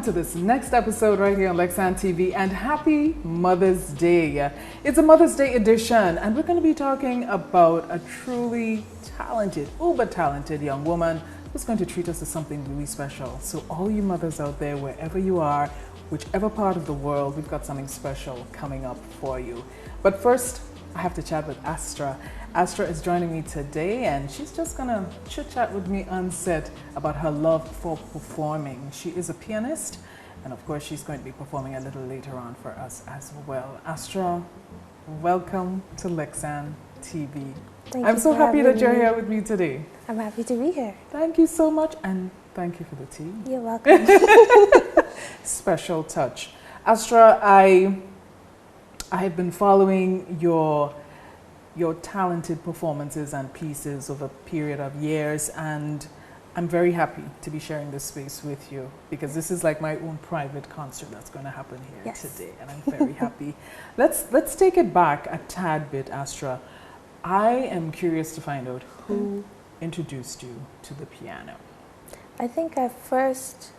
to this next episode right here on Lexan TV, and happy Mother's Day. It's a Mother's Day edition, and we're going to be talking about a truly talented, uber talented young woman who's going to treat us to something really special. So all you mothers out there, wherever you are, whichever part of the world, we've got something special coming up for you. But first, I have to chat with Astra. Astra is joining me today, and she's just gonna chit-chat with me on set about her love for performing. She is a pianist, and of course she's going to be performing a little later on for us as well. Astra, welcome to Lexan TV. I'm so happy that you're here with me today. I'm happy to be here. Thank you so much, and thank you for the tea. You're welcome. Special touch. Astra, I have been following your talented performances and pieces over a period of years, and I'm very happy to be sharing this space with you because this is like my own private concert that's going to happen here today, and I'm very happy. Let's take it back a tad bit, Astra. I am curious to find out who introduced you to the piano. I think the first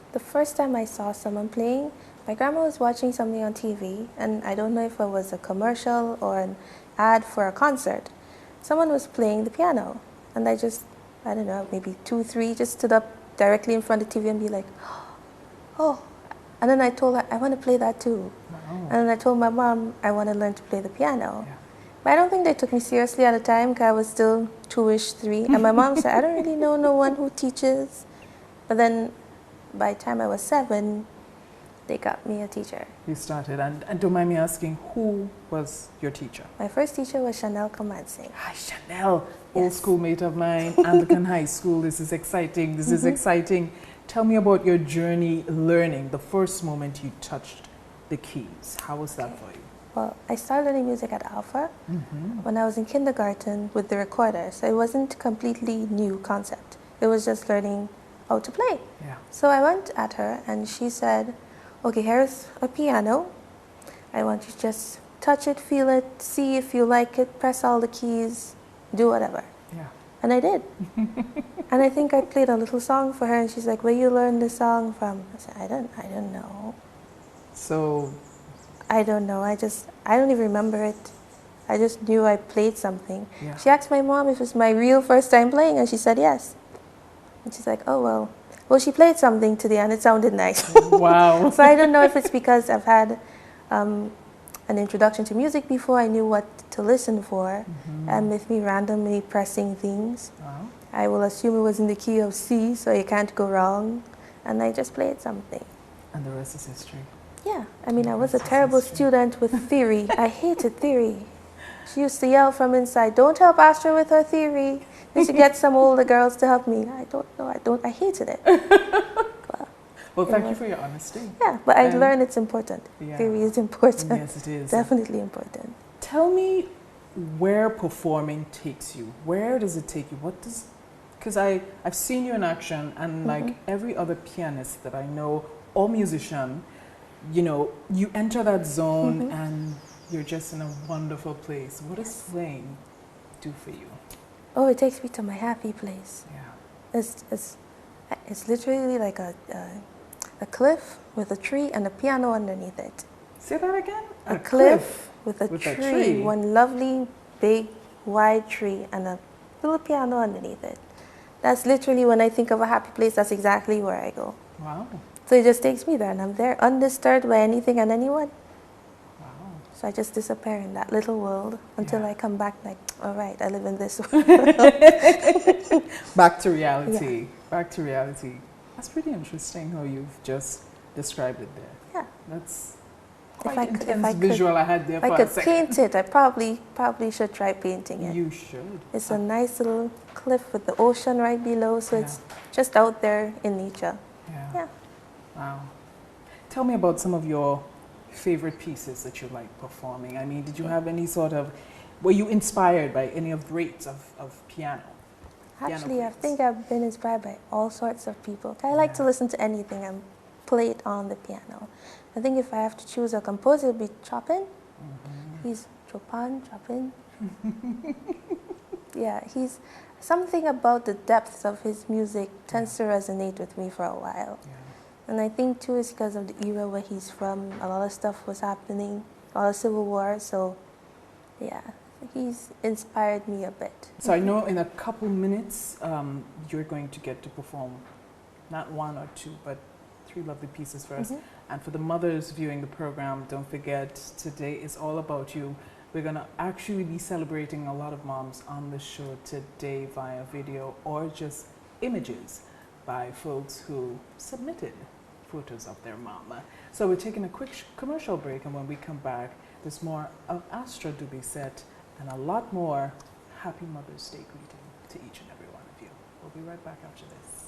time I saw someone playing, my grandma was watching something on TV, and I don't know if it was a commercial or an ad for a concert. Someone was playing the piano, and I don't know, maybe 2, 3, just stood up directly in front of the TV and be like, oh. And then I told her, I want to play that too. Wow. And then I told my mom, I want to learn to play the piano. Yeah. But I don't think they took me seriously at the time because I was still 2-ish, 3. And my mom said, I don't really know no one who teaches. But then by the time I was 7, they got me a teacher. You started, and don't mind me asking, who was your teacher? My first teacher was Chanel Comansing. Hi, Chanel, old schoolmate of mine, Anglican High School. This is exciting. This is exciting. Tell me about your journey learning, the first moment you touched the keys. How was that for you? Well, I started learning music at Alpha when I was in kindergarten with the recorder. So it wasn't a completely new concept. It was just learning how to play. Yeah. So I went at her and she said, okay, here's a piano. I want you to just touch it, feel it, see if you like it, press all the keys, do whatever. Yeah. And I did. And I think I played a little song for her, and she's like, where you learned the song from? I said, I don't know. So? I don't know. I don't even remember it. I just knew I played something. Yeah. She asked my mom if it was my real first time playing, and she said yes. And she's like, oh, well, she played something today and it sounded nice. Wow. So I don't know if it's because I've had an introduction to music before. I knew what to listen for. And with me randomly pressing things, I will assume it was in the key of C, so you can't go wrong. And I just played something. And the rest is history. Yeah. I mean, I was a terrible student with theory. I hated theory. She used to yell from inside, don't help Astra with her theory. We should get some older girls to help me. I don't know. I hated it. Well, thank you for your honesty. Yeah, but I learned it's important. Yeah. Theory is important. Yes, it is. Definitely important. Tell me where performing takes you. Where does it take you? Because I've seen you in action, and like every other pianist that I know, or musician, you know, you enter that zone and you're just in a wonderful place. What does playing do for you? Oh, it takes me to my happy place. Yeah. It's literally like a cliff with a tree and a piano underneath it. Say that again? A cliff with a tree, one lovely, big, wide tree and a little piano underneath it. That's literally, when I think of a happy place, that's exactly where I go. Wow. So it just takes me there, and I'm there undisturbed by anything and anyone. Wow. So I just disappear in that little world until I come back like, all right, I live in this world. Back to reality. Yeah. Back to reality. That's pretty interesting how you've just described it there. Yeah. That's quite intense visual I had there if for I a could second. paint it, I probably should try painting it. You should. It's a nice little cliff with the ocean right below, so it's just out there in nature. Yeah. Wow. Tell me about some of your favorite pieces that you like performing. I mean, did you have any were you inspired by any of the greats of piano? Actually, I think I've been inspired by all sorts of people. I like to listen to anything and play it on the piano. I think if I have to choose a composer, it would be Chopin. He's Chopin. Yeah, he's something about the depths of his music tends to resonate with me for a while. And I think too it's because of the era where he's from. A lot of stuff was happening, a lot of civil war. So yeah, he's inspired me a bit. So I know in a couple minutes you're going to get to perform not one or two, but 3 lovely pieces for us. And for the mothers viewing the program, don't forget, today is all about you. We're going to actually be celebrating a lot of moms on the show today via video or just images by folks who submitted photos of their mama. So we're taking a quick commercial break, and when we come back, there's more of Astra Dubissette and a lot more Happy Mother's Day greeting to each and every one of you. We'll be right back after this.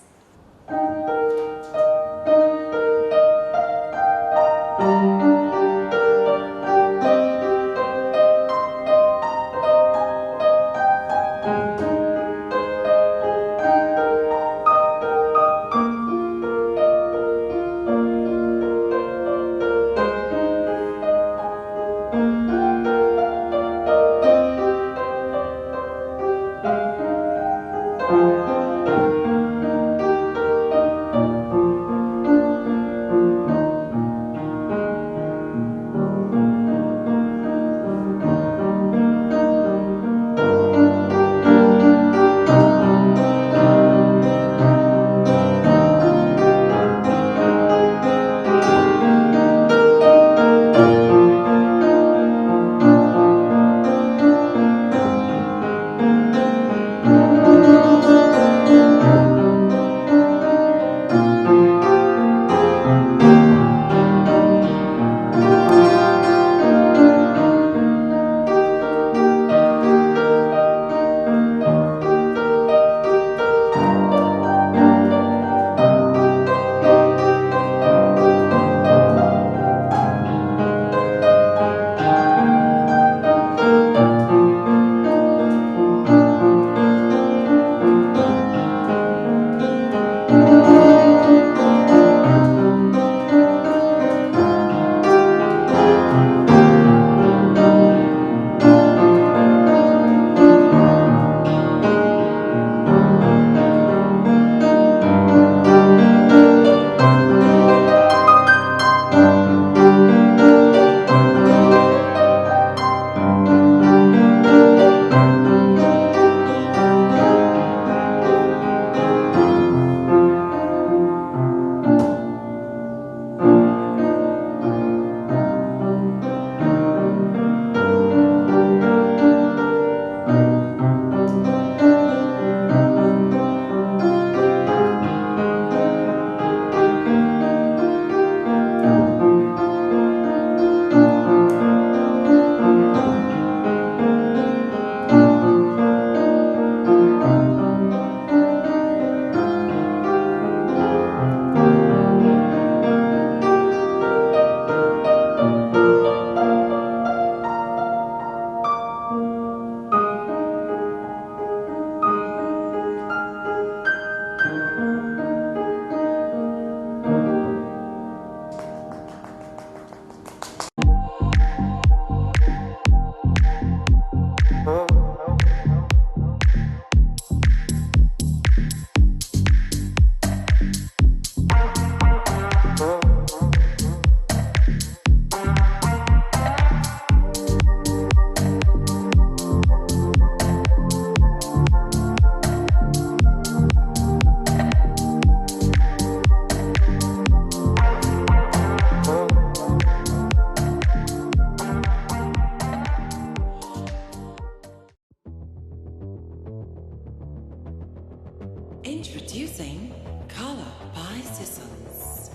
Introducing Color by Sissons.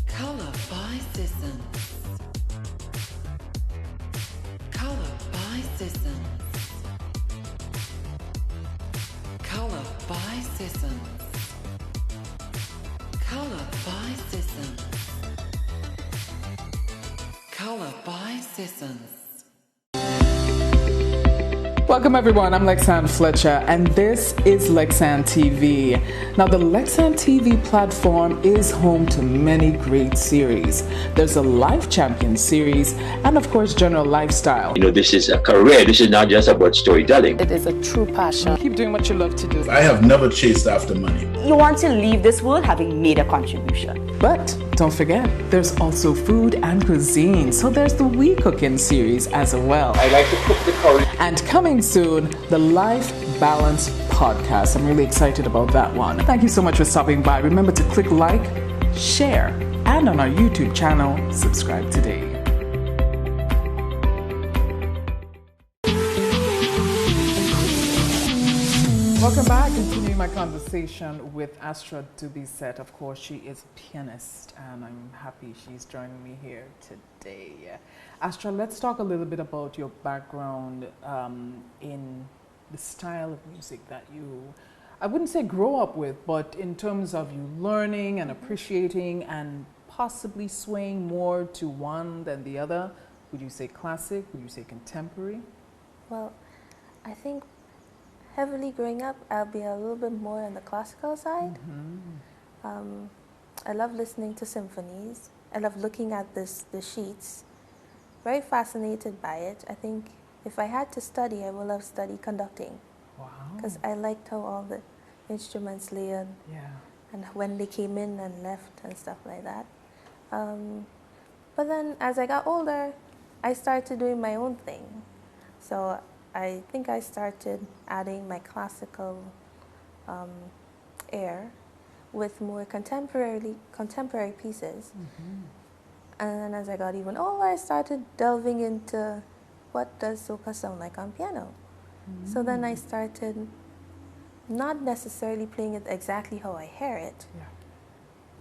Color by Sissons. Color by Sissons. Color by Sissons. Color by Sissons. Color by Sissons. Welcome everyone, I'm Lexan Fletcher and this is Lexan TV. Now the Lexan TV platform is home to many great series. There's a Life Champion series and of course General Lifestyle. You know, this is a career, this is not just about storytelling. It is a true passion. Keep doing what you love to do. I have never chased after money. You want to leave this world having made a contribution. But don't forget, there's also food and cuisine. So there's the We Cooking series as well. I like to cook the curry. And coming soon, the Life Balance podcast. I'm really excited about that one. Thank you so much for stopping by. Remember to click like, share, and on our YouTube channel, subscribe today. Welcome back. Continuing my conversation with Astra Dubissette. Of course, she is a pianist, and I'm happy she's joining me here today. Astra, let's talk a little bit about your background in the style of music that you, I wouldn't say grow up with, but in terms of you learning and appreciating and possibly swaying more to one than the other. Would you say classic? Would you say contemporary? Well, I think heavily growing up, I'll be a little bit more on the classical side. I love listening to symphonies. I love looking at the sheets. Very fascinated by it. I think if I had to study, I would have studied conducting. Wow. Because I liked how all the instruments layered and when they came in and left and stuff like that. But then as I got older, I started doing my own thing. So I think I started adding my classical air with more contemporary pieces. And then as I got even older, I started delving into what does soca sound like on piano. So then I started not necessarily playing it exactly how I hear it,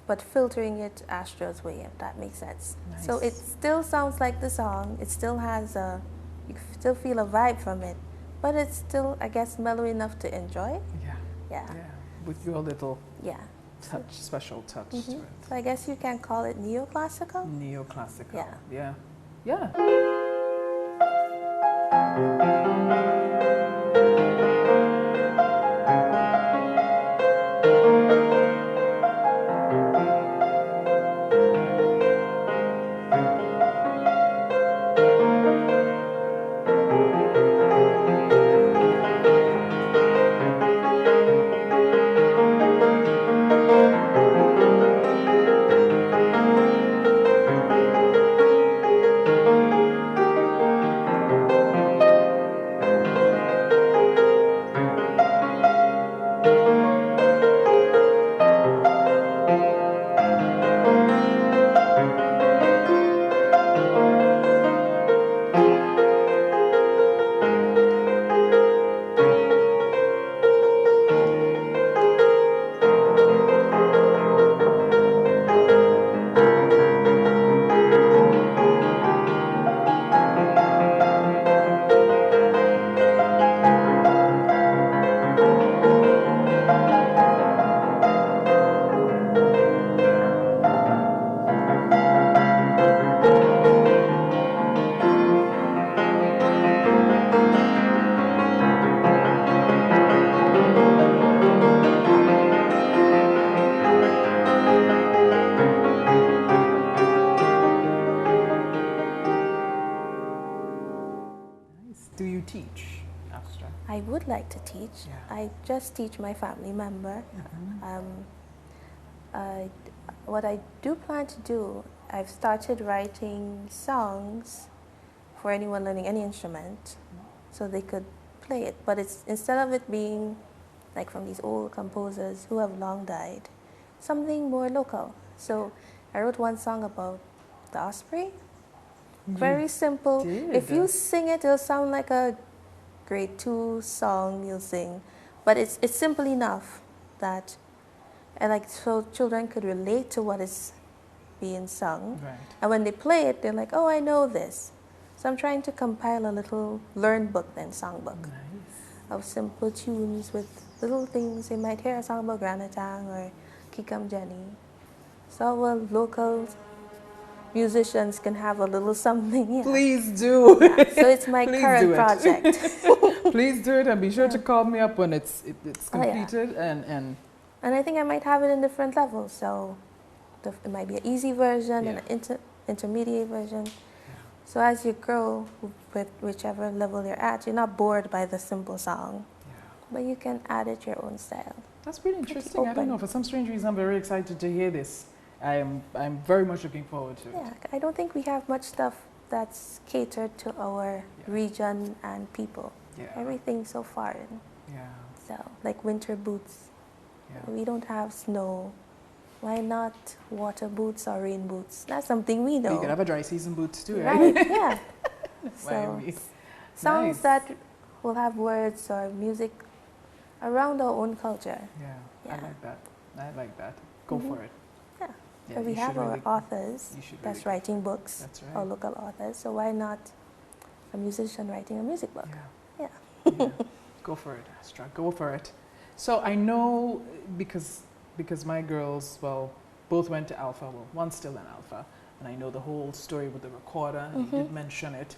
but filtering it Astra's way, if that makes sense. Nice. So it still sounds like the song, it still has you still feel a vibe from it, but it's still, I guess, mellow enough to enjoy. Yeah. With your little touch, special touch to it. So I guess you can call it neoclassical. Neoclassical. Yeah. Do you teach, Astra? I would like to teach. I just teach my family member. What I do plan to do, I've started writing songs for anyone learning any instrument so they could play it. But it's instead of it being like from these old composers who have long died, something more local. So I wrote one song about the osprey. Very simple. If you sing it, it'll sound like a grade 2 song you'll sing. But it's simple enough that so children could relate to what is being sung. And when they play it, they're like, oh, I know this. So I'm trying to compile a little learn book then, songbook of simple tunes with little things. You might hear a song about Granatang or Kikam Jenny. So local musicians can have a little something. Yeah. Please do. Yeah, so it's my Please current do it. project. Please do it, and be sure to call me up when it's Oh, yeah. completed. And And I think I might have it in different levels. So it might be an easy version and Yeah. an intermediate version. So as you grow with whichever level you're at, you're not bored by the simple song, but you can add it your own style. that's pretty interesting. I don't open. know. For some strange reason, I'm very excited to hear this. I'm very much looking forward to it. Yeah, I don't think we have much stuff that's catered to our region and people. Yeah. Everything's so foreign. Yeah. So, like winter boots. Yeah. We don't have snow. Why not water boots or rain boots? That's something we know. You could have a dry season boots too, right? Right, yeah. So, Miami. songs Nice. that will have words or music around our own culture. Yeah, Yeah. I like that. I like that. Go for it. Yeah. Yeah, So we you have should our really- authors you should that's really- writing books, That's or right. local authors. So why not a musician writing a music book? Yeah. Yeah. Yeah. Go for it, Astra. Go for it. So I know because my girls, well, both went to Alpha. Well, one's still in Alpha, and I know the whole story with the recorder. And you did mention it.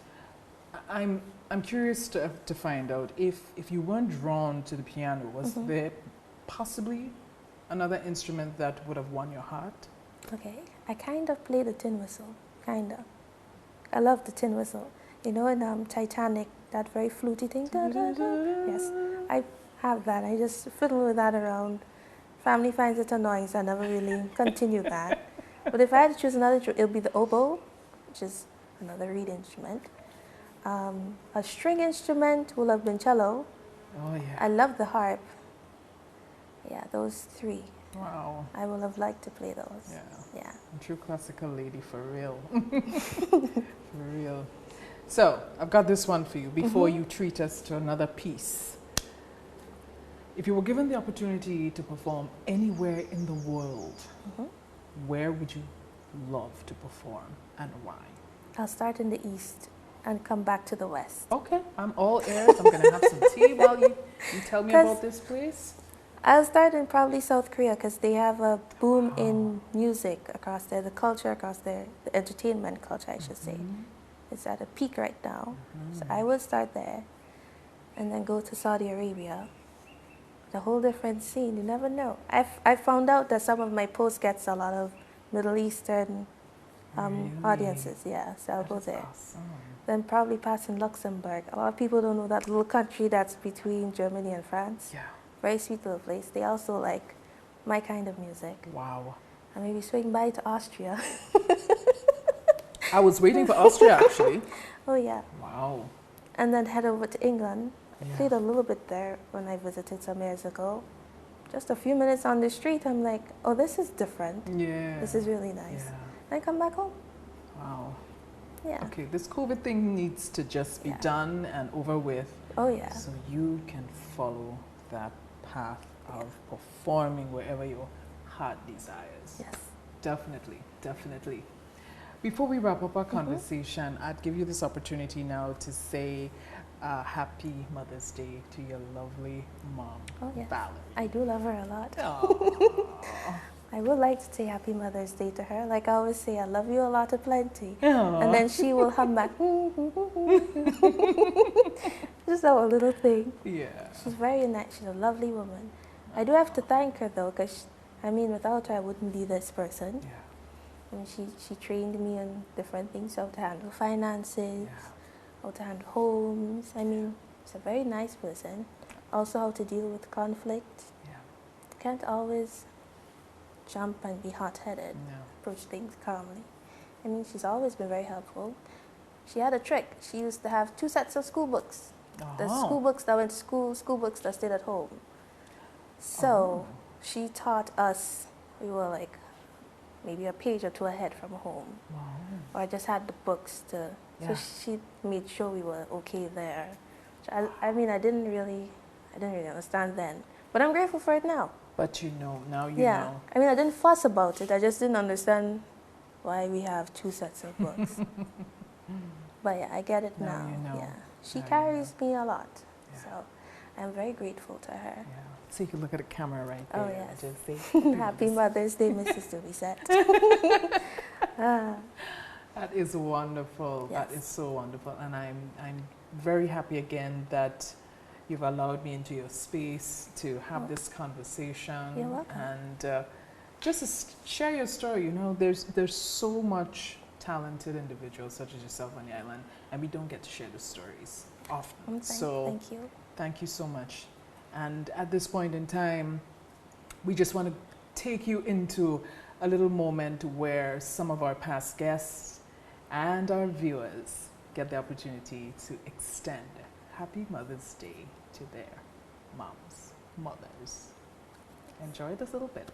I'm curious to find out if you weren't drawn to the piano, was there possibly another instrument that would have won your heart? Okay. I kind of play the tin whistle. Kind of. I love the tin whistle. You know, in Titanic, that very fluty thing. Da, da, da. Yes. I have that. I just fiddle with that around. Family finds it annoying, so I never really continue that. But if I had to choose another, it'll be the oboe, which is another reed instrument. A string instrument will have been cello. Oh yeah. I love the harp. Yeah, those three. Wow. I will have liked to play those. Yeah. Yeah. A true classical lady for real. For real. So, I've got this one for you before you treat us to another piece. If you were given the opportunity to perform anywhere in the world, where would you love to perform and why? I'll start in the east and come back to the west. Okay, I'm all ears. I'm going to have some tea while you tell me 'Cause- about this place. I'll start in probably South Korea because they have a boom in music across there, the culture across there, the entertainment culture, I should say. It's at a peak right now. So I will start there and then go to Saudi Arabia. It's a whole different scene. You never know. I found out that some of my posts gets a lot of Middle Eastern audiences. Yeah, so I'll go there. Awesome. Then probably pass in Luxembourg. A lot of people don't know that little country that's between Germany and France. Yeah. Very sweet little place. They also like my kind of music. Wow. And maybe swing by to Austria. I was waiting for Austria actually. Oh yeah. Wow. And then head over to England. I Yeah. played a little bit there when I visited some years ago. Just a few minutes on the street, I'm like, oh, this is different. Yeah. This is really nice. Yeah. And come back home. Wow. Yeah. Okay, this COVID thing needs to just be Yeah. done and over with Oh yeah. so you can follow that path of performing wherever your heart desires. Yes. Definitely, definitely. Before we wrap up our conversation, I'd give you this opportunity now to say happy Mother's Day to your lovely mom, Oh yes. Valerie. I do love her a lot. Aw. I would like to say Happy Mother's Day to her. Like I always say, I love you a lot of plenty. Aw. And then she will hum back. Just our little thing. Yeah. She's very nice. She's a lovely woman. I do have to thank her though, because I mean, without her, I wouldn't be this person. Yeah. I mean, she trained me in different things, how to handle finances, Yeah. how to handle homes. I mean, she's a very nice person. Also, how to deal with conflict. Yeah. Can't always jump and be hot-headed. No. Approach things calmly. I mean, she's always been very helpful. She had a trick. She used to have 2 sets of school books. The Oh. school books that went to school, school books that stayed at home. So she taught us, we were like maybe a page or 2 ahead from home. Wow. Or I just had the books to, Yeah. so she made sure we were okay there. I mean, I didn't really understand then. But I'm grateful for it now. But you know, now you Yeah. know. I mean, I didn't fuss about it. I just didn't understand why we have 2 sets of books. But yeah, I get it Now now. you know. Yeah. She Now you carries me a lot. Yeah. So I'm very grateful to her. Yeah. So you can look at the camera right there. Oh, and yes. Just say, Happy Mother's Day, Mrs. Dubissette. That is wonderful. Yes. That is so wonderful. And I'm very happy again that you've allowed me into your space to have this conversation. You're welcome. And just to share your story. You know, there's so much talented individuals such as yourself on the island, and we don't get to share the stories often. So Thank you. thank you so much. And at this point in time, we just want to take you into a little moment where some of our past guests and our viewers get the opportunity to extend Happy Mother's Day to their mothers. Enjoy this little bit.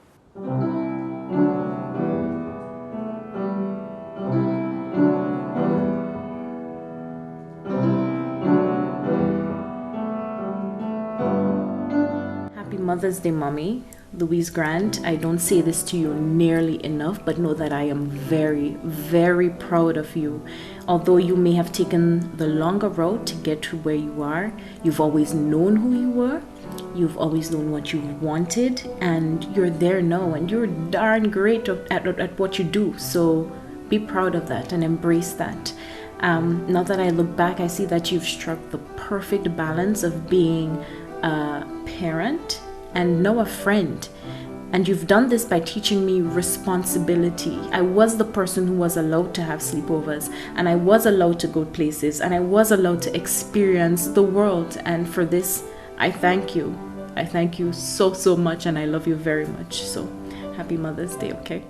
Happy Mother's Day, Mommy. Louise Grant, I don't say this to you nearly enough, but know that I am very, very proud of you. Although you may have taken the longer road to get to where you are, you've always known who you were, you've always known what you wanted, and you're there now, and you're darn great at what you do. So be proud of that and embrace that. Now that I look back, I see that you've struck the perfect balance of being a parent and now a friend. And you've done this by teaching me responsibility. I was the person who was allowed to have sleepovers, and I was allowed to go places, and I was allowed to experience the world. And for this, I thank you. I thank you so, so much, and I love you very much. So happy Mother's Day, okay?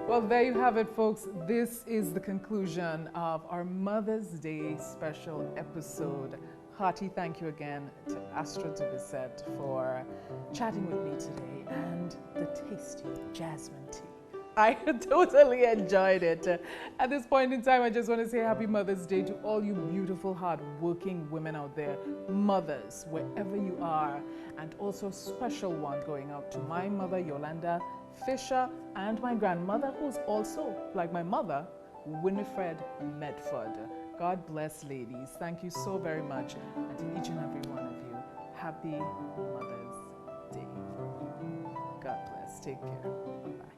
Well, there you have it, folks. This is the conclusion of our Mother's Day special episode. Hearty thank you again to Astra Dubissette for chatting with me today and the tasty jasmine tea. I totally enjoyed it. At this point in time, I just want to say Happy Mother's Day to all you beautiful, hard-working women out there, mothers, wherever you are, and also a special one going out to my mother, Yolanda Fisher, and my grandmother, who's also, like my mother, Winifred Medford. God bless, ladies. Thank you so very much. And to each and every one of you, Happy Mother's Day. God bless. Take care. Bye-bye.